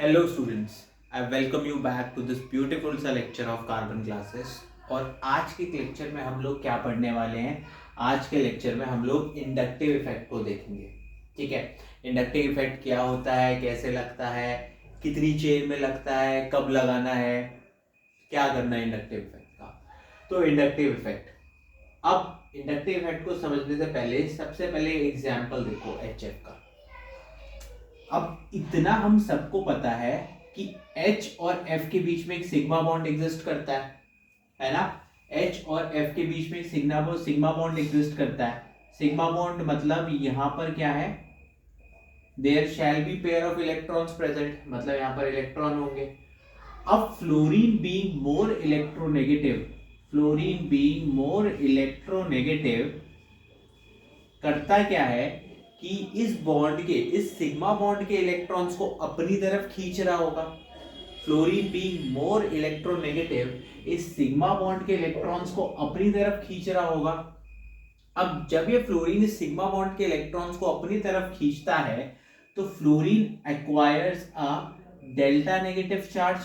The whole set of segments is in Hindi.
Hello students, I welcome you back to this beautiful सा lecture of carbon classes। और आज के लेक्चर में हम लोग क्या पढ़ने वाले हैं? आज के लेक्चर में हम लोग इंडक्टिव इफेक्ट को देखेंगे। ठीक है, इंडक्टिव इफेक्ट क्या होता है, कैसे लगता है, कितनी चेन में लगता है, कब लगाना है, क्या करना है इंडक्टिव इफेक्ट का। तो इंडक्टिव इफेक्ट, अब इंडक्टिव इफेक्ट को समझने से पहले सबसे पहले एग्जाम्पल देखो HF का। अब इतना हम सबको पता है कि H और F के बीच में एक सिग्मा बॉन्ड एग्जिस्ट करता है ना। H और F के बीच में एक सिग्मा बॉन्ड एग्जिस्ट करता है। सिग्मा बॉन्ड मतलब यहाँ पर क्या है, there shall be pair of electrons present, मतलब यहाँ पर इलेक्ट्रॉन होंगे। अब fluorine being more electronegative, fluorine being more electronegative करता क्या है कि इस बॉन्ड के, इस सिग्मा बॉन्ड के इलेक्ट्रॉन्स को अपनी तरफ खींच रहा होगा। फ्लोरीन बीइंग मोर इलेक्ट्रोनेगेटिव इस सिग्मा बॉन्ड के इलेक्ट्रॉन्स को अपनी तरफ खींच रहा होगा। अब जब ये फ्लोरीन इस सिग्मा बॉन्ड के इलेक्ट्रॉन्स को अपनी तरफ खींचता है तो fluorine acquires a delta negative charge,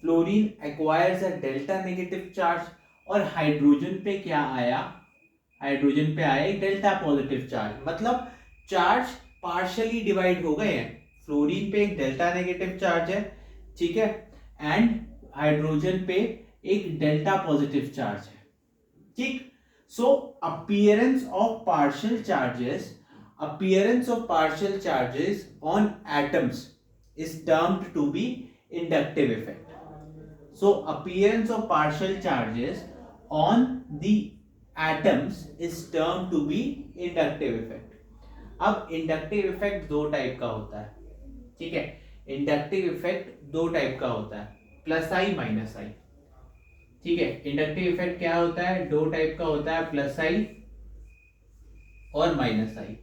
fluorine acquires a delta negative charge. और हाइड्रोजन पे क्या आया, हाइड्रोजन पे आया एक डेल्टा पॉजिटिव चार्ज, मतलब चार्ज पार्शियली डिवाइड हो गए हैं। फ्लोरीन पे एक डेल्टा नेगेटिव चार्ज है, ठीक है, एंड हाइड्रोजन पे एक डेल्टा पॉजिटिव चार्ज है। ठीक, so appearance of partial charges, appearance of partial charges on atoms is termed to be inductive effect. So appearance of partial charges on the atoms is termed to be inductive effect. अब इंडक्टिव इफेक्ट दो टाइप का होता है, ठीक है। इंडक्टिव इफेक्ट दो टाइप का होता है, प्लस आई माइनस आई। ठीक है, इंडक्टिव इफेक्ट क्या होता है, दो टाइप का होता है, प्लस आई और माइनस आई।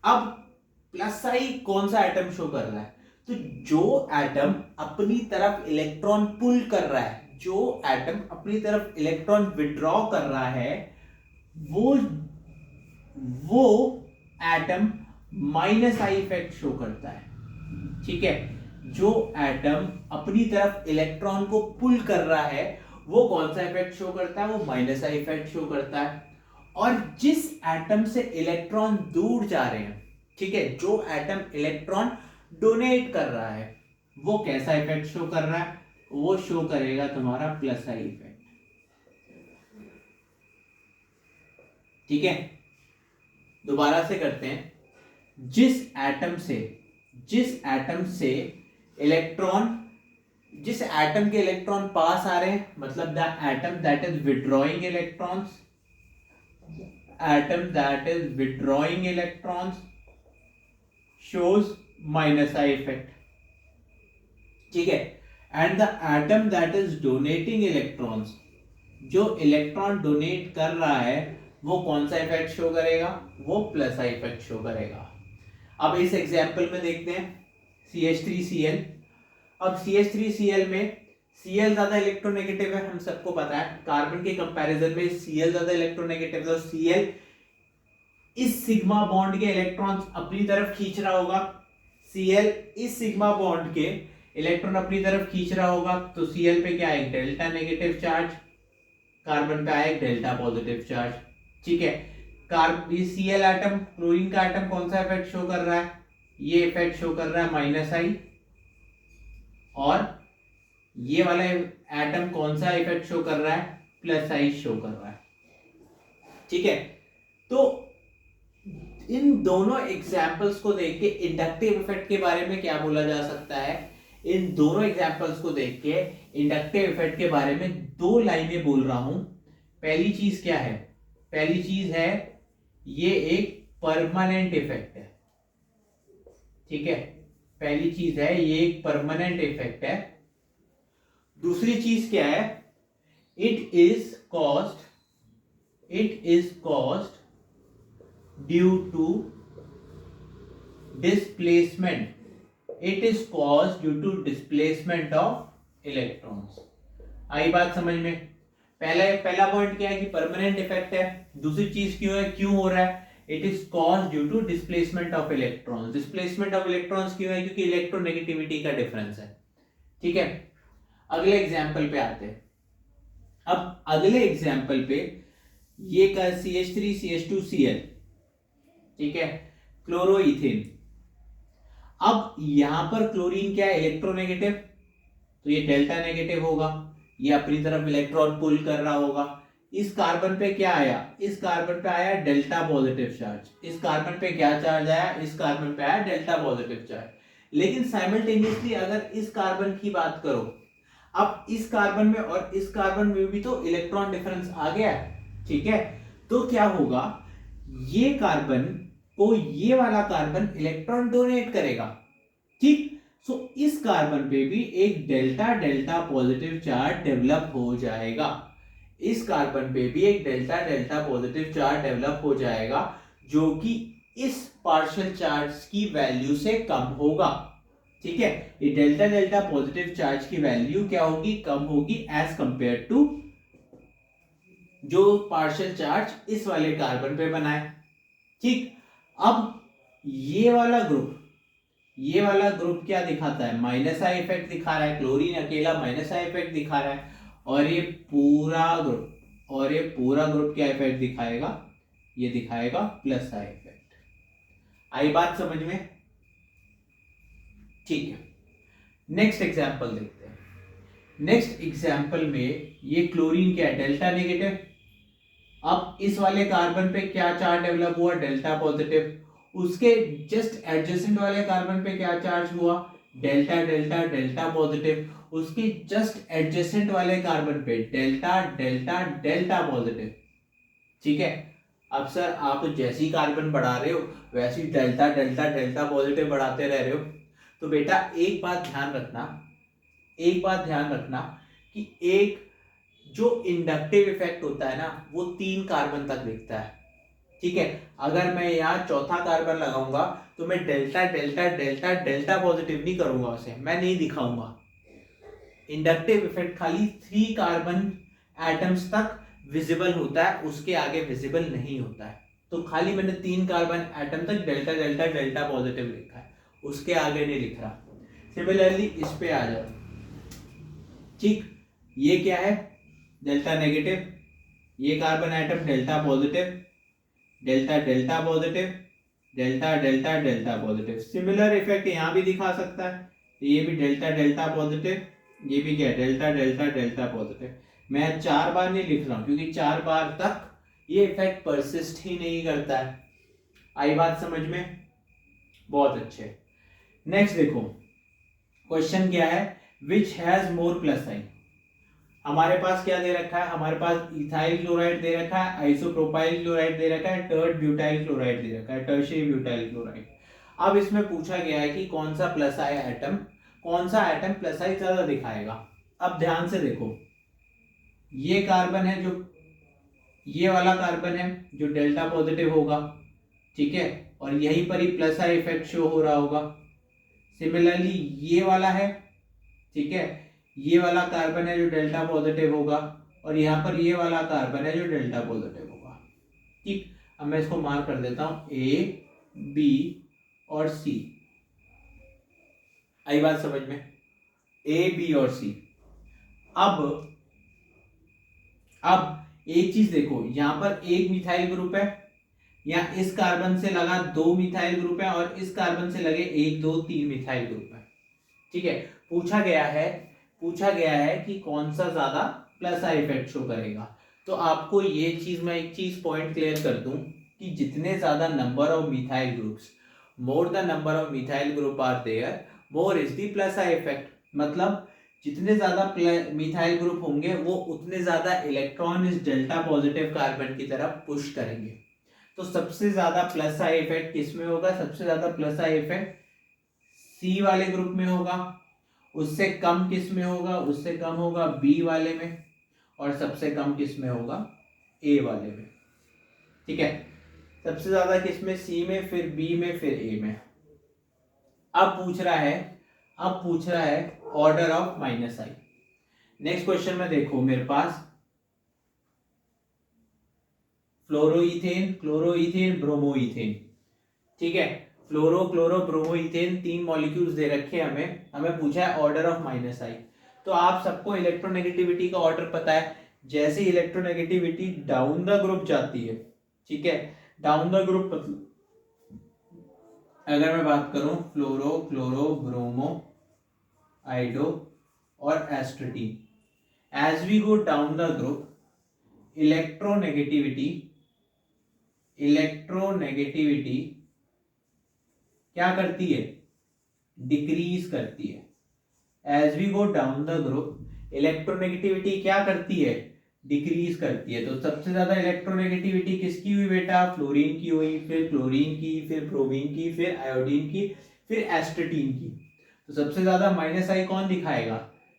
अब प्लस आई कौन सा एटम शो कर रहा है, तो जो एटम अपनी तरफ इलेक्ट्रॉन पुल कर रहा है, जो एटम अपनी तरफ इलेक्ट्रॉन विड्रॉ कर रहा है, वो atom minus I effect show करता है। ठीक है, जो एटम अपनी तरफ इलेक्ट्रॉन को पुल कर रहा है वो कौन सा इफेक्ट शो करता है, वो माइनस आई इफेक्ट शो करता है। और जिस एटम से इलेक्ट्रॉन दूर जा रहे हैं, ठीक है, जो एटम इलेक्ट्रॉन डोनेट कर रहा है वो कैसा इफेक्ट शो कर रहा है, वो शो करेगा तुम्हारा प्लस आई इफेक्ट। ठीक है, दोबारा से करते हैं। जिस एटम से इलेक्ट्रॉन, जिस एटम के इलेक्ट्रॉन पास आ रहे हैं, मतलब the atom that is withdrawing electrons, atom that is withdrawing electrons shows minus I effect. ठीक है, and the atom that is donating electrons, जो इलेक्ट्रॉन डोनेट कर रहा है वो कौन सा इफेक्ट शो करेगा, वो प्लस आई इफेक्ट शो करेगा। अब इस एग्जांपल में देखते हैं CH3Cl। अब CH3Cl में Cl ज्यादा इलेक्ट्रोनेगेटिव है, हम सबको पता है, कार्बन के कंपैरिजन में Cl ज्यादा इलेक्ट्रोनेगेटिव है। Cl इस सिग्मा बॉन्ड के इलेक्ट्रॉन्स अपनी तरफ खींच रहा होगा, Cl इस सिग्मा बॉन्ड के इलेक्ट्रॉन अपनी तरफ खींच रहा होगा, तो Cl पे क्या है, डेल्टा नेगेटिव चार्ज, कार्बन पे आया डेल्टा पॉजिटिव चार्ज। ठीक है, ये Cl एटम, क्लोरीन का एटम कौन सा इफेक्ट शो कर रहा है, ये इफेक्ट शो कर रहा है माइनस आई, और ये वाला एटम कौन सा इफेक्ट शो कर रहा है, प्लस आई शो कर रहा है। ठीक है, तो इन दोनों एग्जाम्पल्स को देख के इंडक्टिव इफेक्ट के बारे में क्या बोला जा सकता है, इन दोनों एग्जाम्पल्स को देख के इंडक्टिव इफेक्ट के बारे में दो लाइनें बोल रहा हूं। पहली चीज क्या है, पहली चीज है ये एक परमानेंट इफेक्ट है। ठीक है, पहली चीज है ये एक परमानेंट इफेक्ट है। दूसरी चीज क्या है, it is caused due to displacement, it is caused due to displacement of electrons। आई बात समझ में, पहला पॉइंट क्या है कि परमानेंट इफेक्ट है, दूसरी चीज क्यों है, क्यों हो रहा है, it is cause due to displacement of electrons. Displacement of electrons क्यों है? क्योंकि इलेक्ट्रोनेगेटिविटी का डिफरेंस है। ठीक है, अगले एग्जाम्पल पे आते हैं। अब अगले एग्जाम्पल पे ये का CH3 CH2 Cl, ठीक है, क्लोरोइथेन। अब यहां पर क्लोरीन क्या है? इलेक्ट्रोनेगेटिव, तो ये डेल्टा नेगेटिव होगा, ये अपनी तरफ इलेक्ट्रॉन पुल कर रहा होगा। इस कार्बन पे क्या आया? इस कार्बन पे आया डेल्टा पॉजिटिव चार्ज। इस कार्बन पे क्या चार्ज आया? इस कार्बन पे आया डेल्टा पॉजिटिव चार्ज। लेकिन साइमल्टेनियसली अगर इस कार्बन की बात करो, अब इस कार्बन में और इस कार्बन में भी तो इलेक्ट्रॉन डिफरेंस आ गया है। ठीक है, तो क्या होगा? ये कार्बन को ये वाला कार्बन इलेक्ट्रॉन डोनेट करेगा। ठीक, सो इस कार्बन पे भी एक delta delta positive charge develop हो जाएगा। इस कार्बन पे भी एक delta delta positive charge develop हो जाएगा, जो कि इस पार्शियल चार्ज की वैल्यू से कम होगा। ठीक है, ये डेल्टा डेल्टा पॉजिटिव चार्ज की वैल्यू क्या होगी? कम होगी एज कंपेयर टू जो पार्शियल चार्ज इस वाले कार्बन पे बना है। ठीक, अब ये वाला ग्रुप क्या दिखाता है? माइनस आई इफेक्ट दिखा रहा है। क्लोरीन अकेला माइनस आई इफेक्ट दिखा रहा है, और ये पूरा ग्रुप क्या इफेक्ट दिखाएगा? ये दिखाएगा प्लस आई इफेक्ट। आई बात समझ में? ठीक है, नेक्स्ट एग्जांपल देखते हैं। नेक्स्ट एग्जांपल में ये क्लोरीन क्या है? Delta negative. अब इस वाले कार्बन पे क्या चार्ज डेवलप हुआ? Delta positive. उसके जस्ट एडजेसेंट वाले कार्बन पे क्या चार्ज हुआ? Delta delta delta positive. उसके जस्ट एडजेसेंट वाले कार्बन पे डेल्टा डेल्टा डेल्टा पॉजिटिव। ठीक है, अब सर आप जैसी कार्बन बढ़ा रहे हो वैसी डेल्टा डेल्टा डेल्टा पॉजिटिव बढ़ाते रह रहे हो। तो बेटा एक बात ध्यान रखना कि एक जो इंडक्टिव इफेक्ट होता है ना, वो 3 कार्बन तक दिखता है। ठीक है, अगर मैं यहाँ चौथा कार्बन लगाऊंगा तो मैं delta delta delta delta positive नहीं करूंगा, उसे मैं नहीं दिखाऊंगा। इंडक्टिव इफेक्ट खाली 3 कार्बन एटम्स तक विजिबल होता है, उसके आगे विजिबल नहीं होता है। तो खाली मैंने 3 कार्बन एटम तक डेल्टा डेल्टा डेल्टा पॉजिटिव लिखा है, उसके आगे नहीं लिख रहा। सिमिलरली इस पे आ जाओ। ठीक, ये क्या है? Delta negative. ये carbon atom delta positive, delta delta positive, delta delta delta positive. Similar effect यहां भी दिखा सकता है, तो ये भी डेल्टा डेल्टा पॉजिटिव, ये भी क्या है? Delta delta delta positive. मैं 4 बार नहीं लिख रहा हूं, क्योंकि 4 बार तक ये इफेक्ट परसिस्ट ही नहीं करता है। आई बात समझ में? बहुत अच्छे। नेक्स्ट देखो, क्वेश्चन क्या है? Which has more plus sign. हमारे पास क्या दे रखा है? हमारे पास इथाइल क्लोराइड दे रखा है, आइसोप्रोपाइल क्लोराइड दे रखा है, टर्ड ब्यूटाइल क्लोराइड दे रखा है, टर्शियरी ब्यूटाइल क्लोराइड। अब इसमें पूछा गया है कि कौन सा एटम प्लस आई ज्यादा दिखाएगा। अब ध्यान से देखो, ये कार्बन है जो ये वाला कार्बन है जो डेल्टा पॉजिटिव होगा। ठीक है, और यहीं पर ही प्लस आई इफेक्ट शो हो रहा होगा। सिमिलरली ये वाला है, ठीक है, ये वाला कार्बन है जो डेल्टा पॉजिटिव होगा, और यहाँ पर ये वाला कार्बन है जो डेल्टा पॉजिटिव होगा। ठीक, अब मैं इसको मार्क कर देता हूं ए, बी और सी। आई बात समझ में? ए, बी और सी। अब एक चीज देखो, यहां पर एक मिथाइल ग्रुप है, या इस कार्बन से लगा 2 मिथाइल ग्रुप है, और इस कार्बन से लगे 1 2 3 मिथाइल ग्रुप है। ठीक है, पूछा गया है कि कौन सा ज्यादा प्लस आई इफेक्ट शो करेगा। तो आपको ये चीज, मैं एक चीज पॉइंट क्लियर कर दूं कि जितने ज्यादा number of methyl groups, more the number of methyl group are there, more is the plus I effect. मतलब जितने ज्यादा मिथाइल ग्रुप होंगे वो उतने ज्यादा इलेक्ट्रॉन इस डेल्टा पॉजिटिव कार्बन की तरफ पुश करेंगे। तो सबसे ज्यादा प्लस आई इफेक्ट किसमें होगा? सबसे ज्यादा प्लस आई इफेक्ट सी वाले ग्रुप में होगा। उससे कम किस में होगा? उससे कम होगा बी वाले में, और सबसे कम किस में होगा? ए वाले में। ठीक है, सबसे ज्यादा किस में? सी में, फिर बी में, फिर ए में। अब पूछ रहा है order of minus I. Next question में देखो मेरे पास फ्लोरोइथेन, क्लोरोइथेन, ब्रोमोइथेन। ठीक है, फ्लोरो क्लोरो ब्रोमोइथेन 3 मॉलिक्यूल्स दे रखे हैं हमें पूछा है ऑर्डर ऑफ -I। तो आप सबको इलेक्ट्रोनेगेटिविटी का ऑर्डर पता है। जैसे इलेक्ट्रोनेगेटिविटी डाउन द ग्रुप जाती है, ठीक है, डाउन द ग्रुप अगर मैं बात करूं फ्लोरो क्लोरो ब्रोमो आइडो और astatine, as we go down the group electronegativity क्या करती है, डिक्रीज करती है। As we go down the group electronegativity क्या करती है, डिक्रीज करती है। तो सबसे ज्यादा इलेक्ट्रोनेगेटिविटी किसकी हुई बेटा, फ्लोरीन की हुई, फिर क्लोरीन की, फिर ब्रोमीन की, फिर आयोडीन की, फिर एस्ट्रेटीन की। तो सबसे ज्यादा -I कौन दिखाएगा,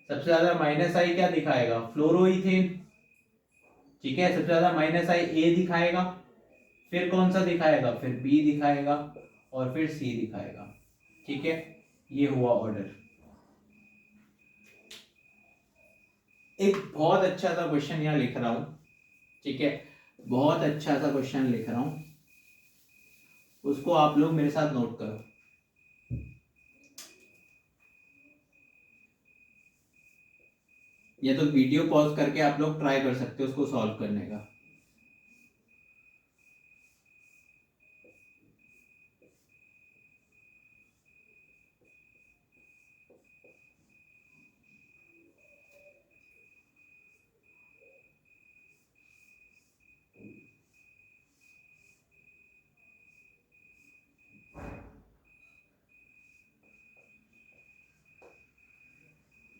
सबसे ज्यादा -I क्या दिखाएगा, फ्लोरोइथेन। ठीक है, सबसे ज्यादा -I A दिखाएगा, फिर कौन सा दिखाएगा, फिर B दिखाएगा और फिर C दिखाएगा। ठीक है, ये हुआ ऑर्डर। एक बहुत अच्छा सा क्वेश्चन यहाँ लिख रहा हूं, ठीक है, बहुत अच्छा सा क्वेश्चन लिख रहा हूं, उसको आप लोग मेरे साथ नोट करो। या तो वीडियो पॉज करके आप लोग ट्राई कर सकते हो उसको सॉल्व करने का।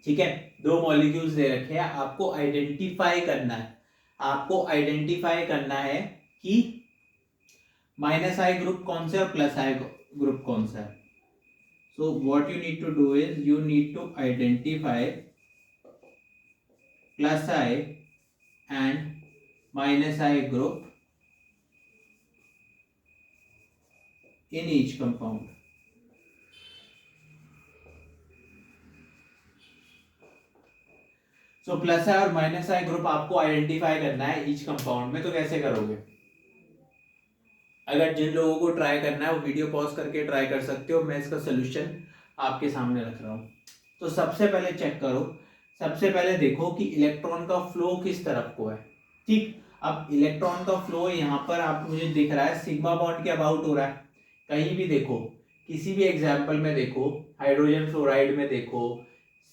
ठीक है, 2 मॉलिक्यूल्स दे रखे हैं, आपको आइडेंटिफाई करना है, आपको आइडेंटिफाई करना है कि -I ग्रुप कौन सा और +I ग्रुप कौन सा है। So what you need to do is you need to identify +I and -I group in each compound। So +I और -I ग्रुप आपको आइडेंटिफाई करना है ईच कंपाउंड में। तो कैसे करोगे, अगर जिन लोगों को ट्राई करना है वो वीडियो पॉज करके ट्राई कर सकते हो, मैं इसका सोल्यूशन आपके सामने रख रहा हूं। तो सबसे पहले चेक करो, सबसे पहले देखो कि इलेक्ट्रॉन का फ्लो किस तरफ को है। ठीक, अब इलेक्ट्रॉन का फ्लो यहाँ पर आप मुझे दिख रहा है सिग्मा बॉन्ड के अबाउट हो रहा है। कहीं भी देखो, किसी भी एग्जाम्पल में देखो, हाइड्रोजन फ्लोराइड में देखो,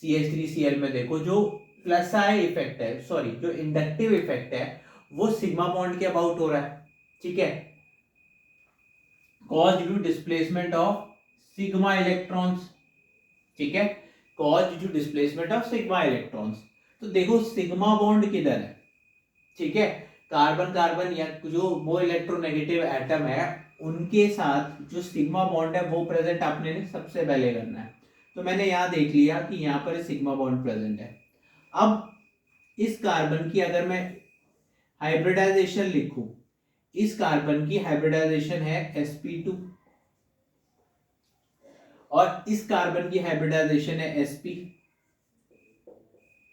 CH3Cl में देखो, जो +I इफेक्ट है, सॉरी जो इंडक्टिव इफेक्ट है वो सिग्मा बॉन्ड के अबाउट हो रहा है। ठीक है, cause due to displacement of sigma electrons। ठीक है, cause due to displacement of sigma electrons। तो देखो सिग्मा बॉन्ड किधर है, ठीक है, कार्बन कार्बन या जो वो इलेक्ट्रोनेगेटिव एटम है उनके साथ जो सिग्मा बॉन्ड है वो प्रेजेंट आपने सबसे पहले करना है। तो मैंने यहाँ देख लिया कि यहाँ पर सिग्मा बॉन्ड प्रेजेंट है। अब इस कार्बन की अगर मैं हाइब्रिडाइजेशन लिखूं, इस कार्बन की हाइब्रिडाइजेशन है sp2 और इस कार्बन की हाइब्रिडाइजेशन है sp।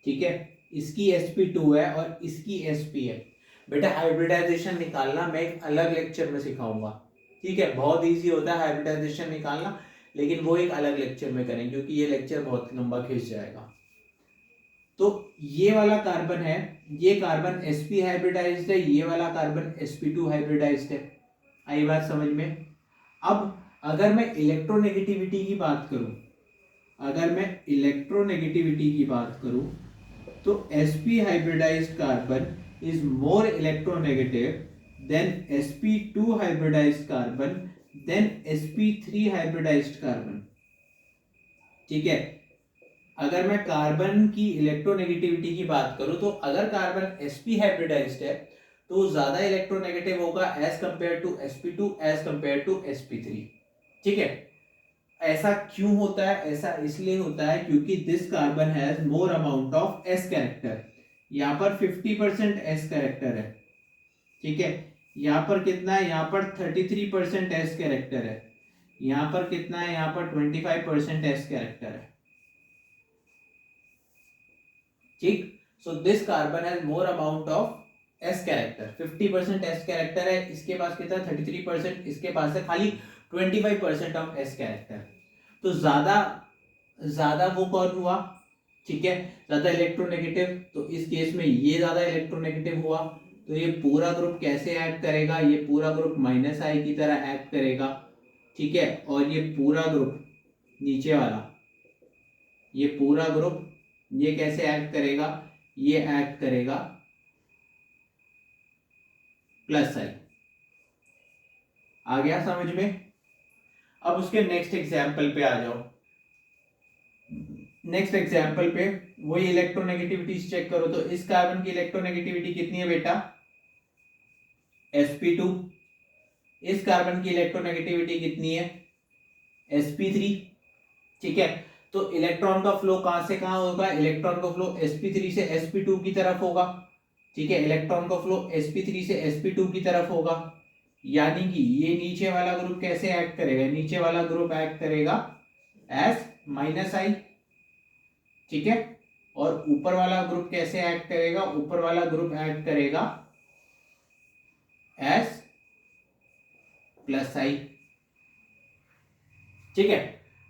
ठीक है, इसकी sp2 है और इसकी sp है। बेटा हाइब्रिडाइजेशन निकालना मैं एक अलग लेक्चर में सिखाऊंगा। ठीक है, बहुत इजी होता है हाइब्रिडाइजेशन निकालना, लेकिन वो एक अलग लेक्चर में करें क्योंकि ये लेक्चर बहुत लंबा खींच जाएगा। तो ये वाला कार्बन है, ये कार्बन sp हाइब्रिडाइज्ड है, ये वाला कार्बन sp2 हाइब्रिडाइज्ड है। आई बात समझ में। अब अगर मैं इलेक्ट्रोनेगेटिविटी की बात करूं, अगर मैं इलेक्ट्रोनेगेटिविटी की बात करूं तो sp hybridised carbon is more electronegative than sp2 hybridized carbon than sp3 hybridized carbon। ठीक है, अगर मैं कार्बन की इलेक्ट्रोनेगेटिविटी की बात करूं तो अगर कार्बन sp हाइब्रिडाइज्ड है तो ज्यादा इलेक्ट्रोनेगेटिव होगा as compare to sp2 as compare to sp3। ठीक है, ऐसा क्यों होता है, ऐसा इसलिए होता है क्योंकि this carbon has more amount of s character. यहाँ पर 50% s कैरेक्टर है। ठीक है, यहाँ पर कितना है, यहाँ पर 33% s कैरेक्टर है, यहाँ पर कितना है, यहाँ पर 25% s कैरेक्टर है। ठीक, so this carbon has more amount of S character, 50% S character है, इसके पास कितना 33%, इसके पास है खाली 25% ऑफ एस कैरेक्टर। तो ज्यादा ज्यादा वो कौन हुआ, ठीक है, ज्यादा इलेक्ट्रोनेगेटिव, तो इस केस में ये ज्यादा इलेक्ट्रोनेगेटिव हुआ। तो ये पूरा ग्रुप कैसे एक्ट करेगा, ये पूरा ग्रुप माइनस आई की तरह एक्ट करेगा, ठीक है। और ये पूरा ग्रुप नीचे वाला, ये पूरा ग्रुप ये कैसे एक्ट करेगा, ये एक्ट करेगा प्लस आई। आ गया समझ में। अब उसके नेक्स्ट एग्जाम्पल पे आ जाओ। नेक्स्ट एग्जाम्पल पे वही इलेक्ट्रोनेगेटिविटी चेक करो। तो इस कार्बन की इलेक्ट्रोनेगेटिविटी कितनी है बेटा, sp2। इस कार्बन की इलेक्ट्रोनेगेटिविटी कितनी है, sp3, ठीक है। तो इलेक्ट्रॉन का फ्लो कहां से कहां होगा, इलेक्ट्रॉन का फ्लो sp3 से sp2 की तरफ होगा, ठीक है। इलेक्ट्रॉन का फ्लो sp3 से sp2 की तरफ होगा, यानी कि ये नीचे वाला ग्रुप कैसे एक्ट करेगा, नीचे वाला ग्रुप एक्ट करेगा एस माइनस आई, ठीक है। और ऊपर वाला ग्रुप कैसे एक्ट करेगा, ऊपर वाला ग्रुप एक्ट करेगा एस प्लस आई, ठीक है।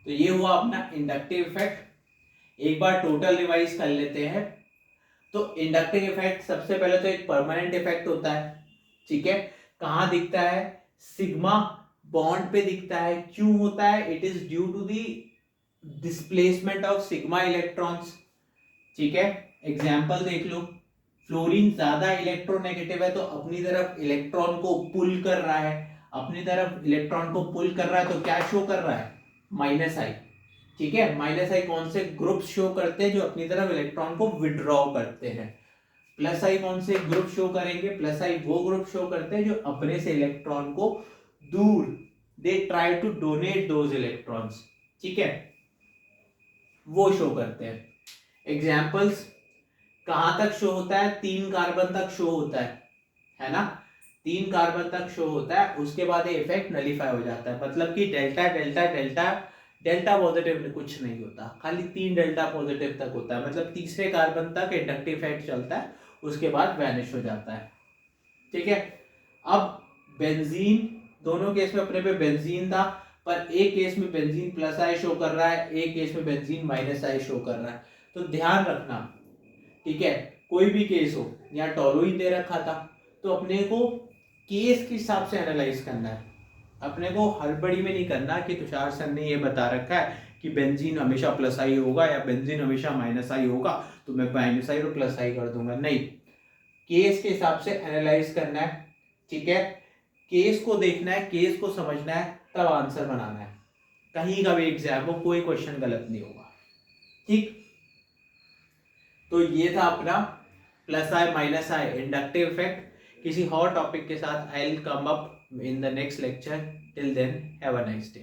तो ये हुआ अपना इंडक्टिव इफेक्ट। एक बार टोटल रिवाइज कर लेते हैं। तो इंडक्टिव इफेक्ट सबसे पहले तो एक परमानेंट इफेक्ट होता है, ठीक है। कहां दिखता है, सिग्मा बॉन्ड पे दिखता है। क्यों होता है, it is due to the displacement of sigma electrons, ठीक है। एग्जांपल देख लो, फ्लोरीन ज्यादा इलेक्ट्रोनेगेटिव है तो अपनी तरफ इलेक्ट्रॉन को पुल कर रहा है, अपनी तरफ इलेक्ट्रॉन को पुल कर रहा है, तो क्या शो कर रहा है, माइनस आई, ठीक है। माइनस आई कौन से ग्रुप शो करते हैं, जो अपनी तरफ इलेक्ट्रॉन को विड्रॉ करते हैं। प्लस आई कौन से ग्रुप शो करेंगे, प्लस आई वो ग्रुप शो करते हैं जो अपने से इलेक्ट्रॉन को दूर, they try to donate those electrons, ठीक है, वो शो करते हैं। एग्जाम्पल्स कहां तक शो होता है, 3 कार्बन तक शो होता है ना, 3 कार्बन तक शो होता है, उसके बाद ये इफेक्ट नलीफाई हो जाता है। मतलब कि delta delta delta delta positive में कुछ नहीं होता, खाली 3 डेल्टा पॉजिटिव तक होता है। मतलब तीसरे कार्बन तक इंडक्टिव इफेक्ट चलता है, उसके बाद वैनिश हो जाता है, ठीक है। अब बेंजीन, दोनों केस में अपने पे बेंजीन था, पर एक केस में बेंजीन प्लस आई शो कर रहा है, एक केस में बेंजीन माइनस आई शो कर रहा है। तो ध्यान रखना, ठीक है, कोई भी केस हो, यहाँ टोलुइन दे रखा था, तो अपने को केस के हिसाब से एनालाइज करना है। अपने को हड़बड़ी में नहीं करना कि तुषार सर ने ये बता रखा है कि बेंजीन हमेशा प्लस आई होगा या बेंजीन हमेशा माइनस आई होगा, तो मैं माइनस आई और प्लस आई कर दूंगा। नहीं, केस के हिसाब से एनालाइज करना है, ठीक है। केस को देखना है, केस को समझना है, तब आंसर बनाना है। कहीं का भी एग्जाम हो, कोई क्वेश्चन गलत नहीं होगा, ठीक। तो ये था अपना प्लस आई माइनस आई इंडक्टिव इफेक्ट। किसी और टॉपिक के साथ I will come up in the next lecture. Till then, have a nice day.